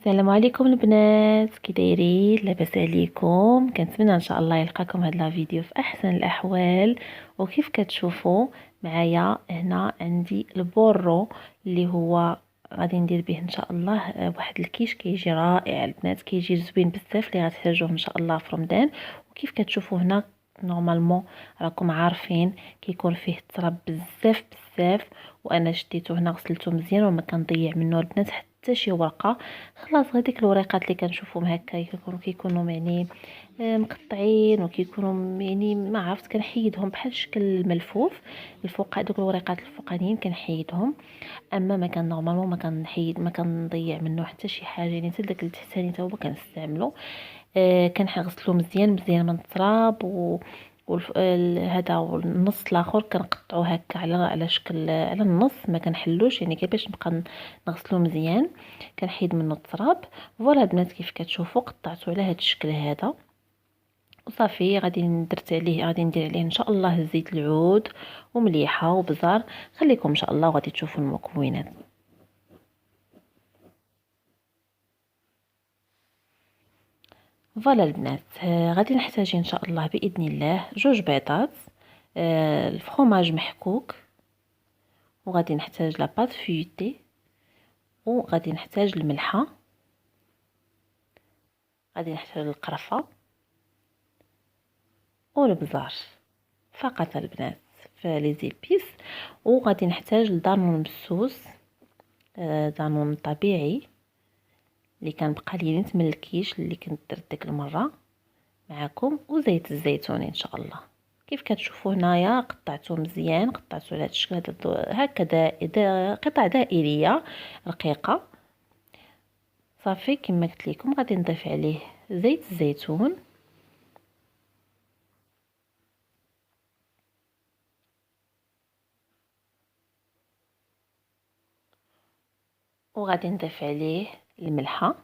السلام عليكم البنات، كي دايرين؟ لاباس عليكم؟ كنتمنى ان شاء الله يلقاكم هذا الفيديو في احسن الاحوال. وكيف كتشوفوا معايا هنا عندي البورو اللي هو غادي ندير به ان شاء الله واحد الكيش كيجي رائع البنات، كيجي زوين بزاف اللي غتحتاجوه ان شاء الله في رمضان. وكيف كتشوفوا هنا نورمالمون راكم عارفين كيكون فيه التراب بزاف بزاف، وانا شديته هنا غسلته مزيان وما كنضيع منه البنات حتى شي ورقه. خلاص غير ديك الوريقات اللي كنشوفهم هكا كيكونوا يعني مقطعين وكيكونوا يعني ما عرفت كنحيدهم بحال شكل الملفوف الفوق. دوك الوريقات الفوقانيين كنحيدهم، اما ما كان نورمالمون ما كنحيد ما كنضيع منه حتى شي حاجه، يعني حتى داك التحتاني تا هو كنستعملو. كنغسلو مزيان مزيان من التراب هذا والنص الاخر كنقطعوه هكا على شكل على النص، ما كنحلوش يعني كي باش نبقى نغسلو مزيان كنحيد منه التراب. فوالا البنات كيف كتشوفوا قطعته على هذا الشكل هذا وصافي. غادي ندير عليه ان شاء الله زيت العود ومليحه وبزار. خليكم ان شاء الله وغادي تشوفوا المكونات. فوالا البنات غادي نحتاج ان شاء الله باذن الله جوج بيضات، الفرomاج محكوك، وغادي نحتاج لا بات فيوتي، وغادي نحتاج الملحه، غادي نحتاج القرفه والبزار فقط البنات في لي زيبيس. وغادي نحتاج الدانون مسوس، دانون طبيعي اللي كان بقى لي نيت من الكيش اللي كنت درت ديك المره معكم، وزيت الزيتون ان شاء الله. كيف كتشوفوا هنايا قطعته مزيان، قطعته على هذا الشكل هكذا قطع دائريه رقيقه. صافي كما قلت لكم غادي نضيف عليه زيت الزيتون، وغادي نضيف عليه الملحه.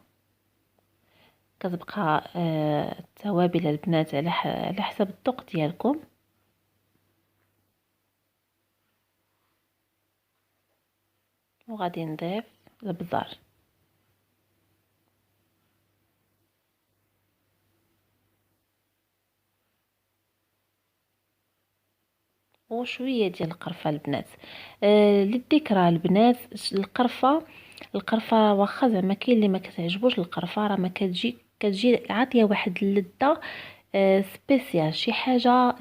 كتبقى التوابل البنات على حسب الذوق ديالكم. وغادي نضيف البزار وشويه ديال القرفه البنات. للذكرى البنات القرفه واخا زعما كاين اللي ما كتعجبوش القرفه، راه ما كتجي عاطيه واحد اللذه سبيسيال، شي حاجه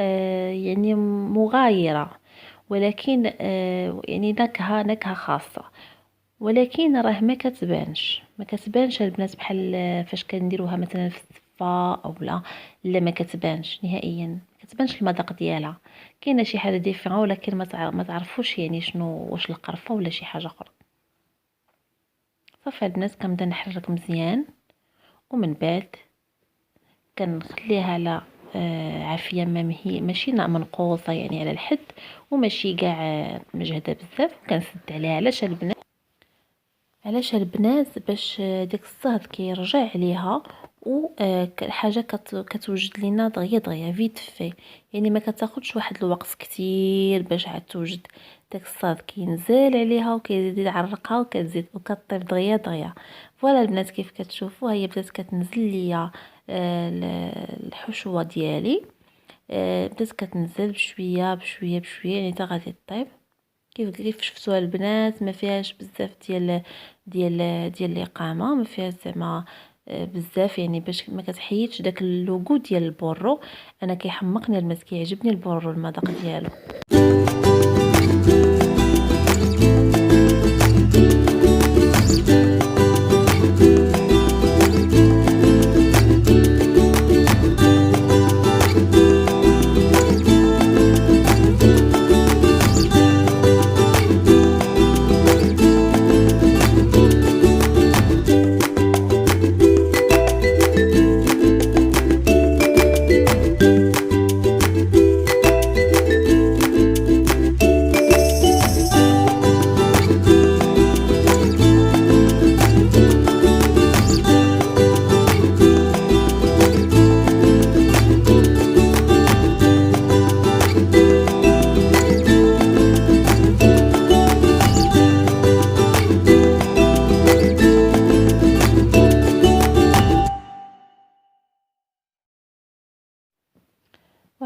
يعني مغايره، ولكن يعني نكهه خاصه، ولكن راه ما كتبانش البنات بحال فاش كنديروها مثلا في الصفه او لا ما كتبانش نهائيا، ما كتبانش المذاق ديالها. كاينه شي حاجه ديفيرون ولكن ما تعرفوش يعني شنو، واش القرفه ولا شي حاجه اخرى. صافي البنات كنبدا نحرك مزيان، ومن بعد كنخليها على عافيه ماشي منقوصه يعني على الحد، وماشي كاع مجهده بزاف. وكنسد عليها علاش البنات باش ديك الصهد كيرجع عليها، والحاجه كتوجد لينا دغيا فيت في، يعني ما كتاخذش واحد الوقت كتير باش عاد توجد. داك الصهد كينزل عليها وكيزيد يعرقها وكتزيد وكطيب دغيا. فوالا البنات كيف كتشوفوا هي بدات كتنزل ليا الحشوه ديالي، بدات كتنزل بشويه بشويه بشويه يعني حتى غادي طيب. كيف شفتوها البنات ما فيهاش بزاف ديال الاقامه، ما فيهاش زعما بزاف يعني باش ما كتحيدش داك اللوغو ديال البورو. انا كيحمقني البنات، كيعجبني البورو المذاق ديالو.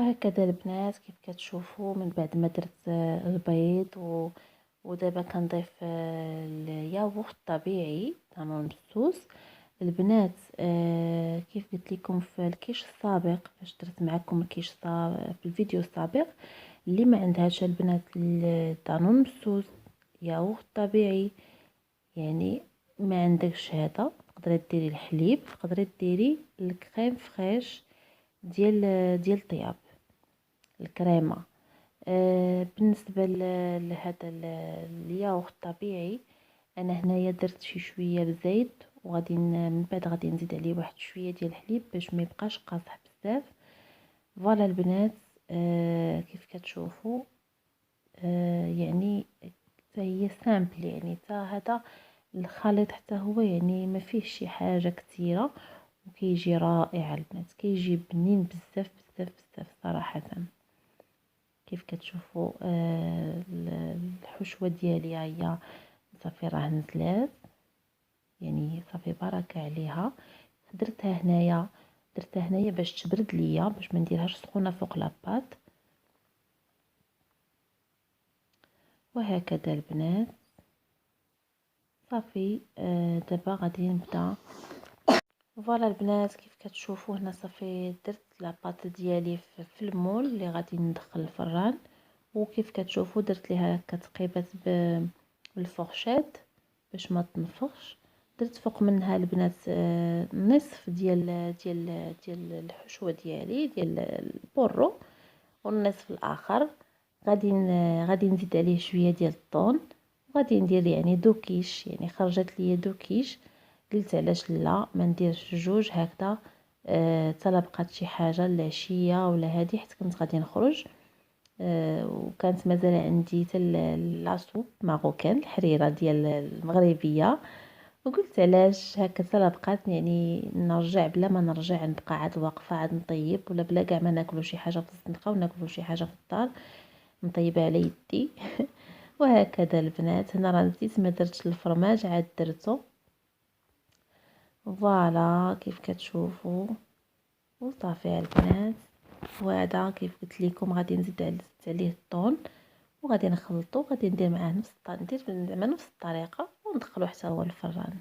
وهكذا البنات كيف كتشوفوا من بعد ما درت البيض ودابا كنضيف الياغورت طبيعي دانون مسوس البنات. كيف قلت لكم في الكيش السابق فاش درت معكم الكيش في الفيديو السابق، اللي ما عندهاش البنات الدانون مسوس ياغورت طبيعي، يعني ما عندكش هذا، تقدري ديري الحليب، تقدري ديري الكريم فريش ديال الطياب، الكريمه. بالنسبه لهذا الياغورت الطبيعي، انا هنايا درت شويه بزيت، وغادي من بعد غادي نزيد عليه واحد شويه ديال الحليب باش ما يبقاش قاصح بزاف. فوالا البنات، كيف كتشوفوا يعني هي سامبل، يعني حتى هذا الخليط حتى هو يعني ما فيه شي حاجه كثيره، وكيجي رائع البنات، كيجي بنين بزاف بزاف بزاف صراحه. كيف كتشوفوا الحشوه ديالي هي صافي راه نزلات، يعني صافي بركه عليها. درتها هنايا باش تبرد ليا، باش ما نديرهاش سخونه فوق لاباط. وهكذا البنات صافي. دابا غادي نبدا. فوالا البنات كيف كتشوفوا هنا صافي درت لاباط ديالي في المول اللي غادي ندخل الفران، وكيف كتشوفوا درت ليها هكا تقيبات بالفورشيت باش ما تنفخش. درت فوق منها البنات نصف ديال الحشوه ديالي ديال البورو، والنصف الاخر غادي نزيد عليه شويه ديال الطون، وغادي ندير يعني دوكيش، يعني خرجت لي دوكيش. قلت علاش لا ما نديرش جوج هكذا، حتى لا بقات شي حاجه العشيه ولا هادي، حيت كنت غادي نخرج. وكانت مازال عندي حتى لاصوب ماروكان، الحريره ديال المغربيه، وقلت علاش هكا حتى لا بقات يعني نرجع بلا ما نرجع نبقى عاد واقفه عاد نطيب، ولا بلا كاع ما ناكلو شي حاجه في الزنقه وناكلو شي حاجه في الدار نطيبها على يدي. وهكذا البنات هنا راه نسيت ما درتش الفرماج، عاد درتو. فوالا كيف كتشوفوا وصافي البنات. وهذا كيف قلت لكم غادي نزيد عليه الطون، وغادي نخلطو، غادي ندير معاه ندير زعما نفس الطريقه، وندخلو حتى هو الفران.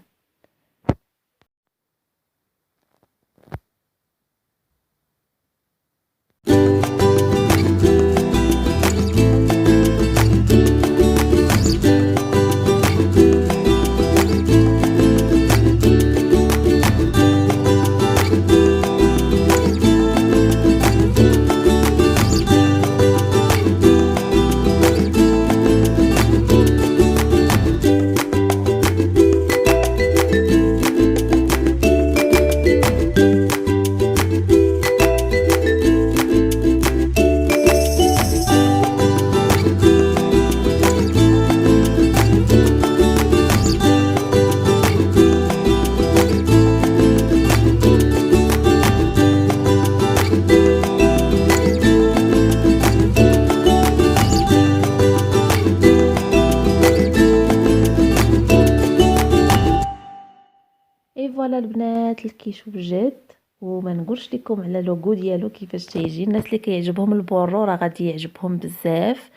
اي فوالا البنات الكيشو بجد، وما نقولش لكم على لوغو ديالو كيفاش تيجي. الناس اللي كيعجبهم البورو راه غادي يعجبهم بزاف.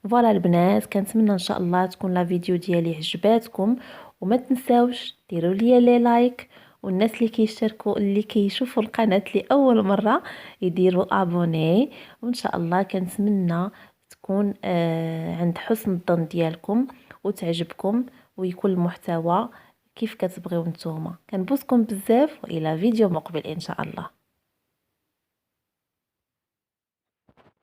فوالا البنات كنتمنى ان شاء الله تكون لا فيديو ديالي عجباتكم، وما تنساوش ديروا لي لايك، والناس اللي كيشاركوا اللي كيشوفوا القناه لاول مره يديروا ابوني. وان شاء الله كنتمنى تكون عند حسن الظن ديالكم وتعجبكم، ويكون المحتوى كيف كتبغيو نتوما. كنبوسكم بزاف، والى فيديو مقبل ان شاء الله.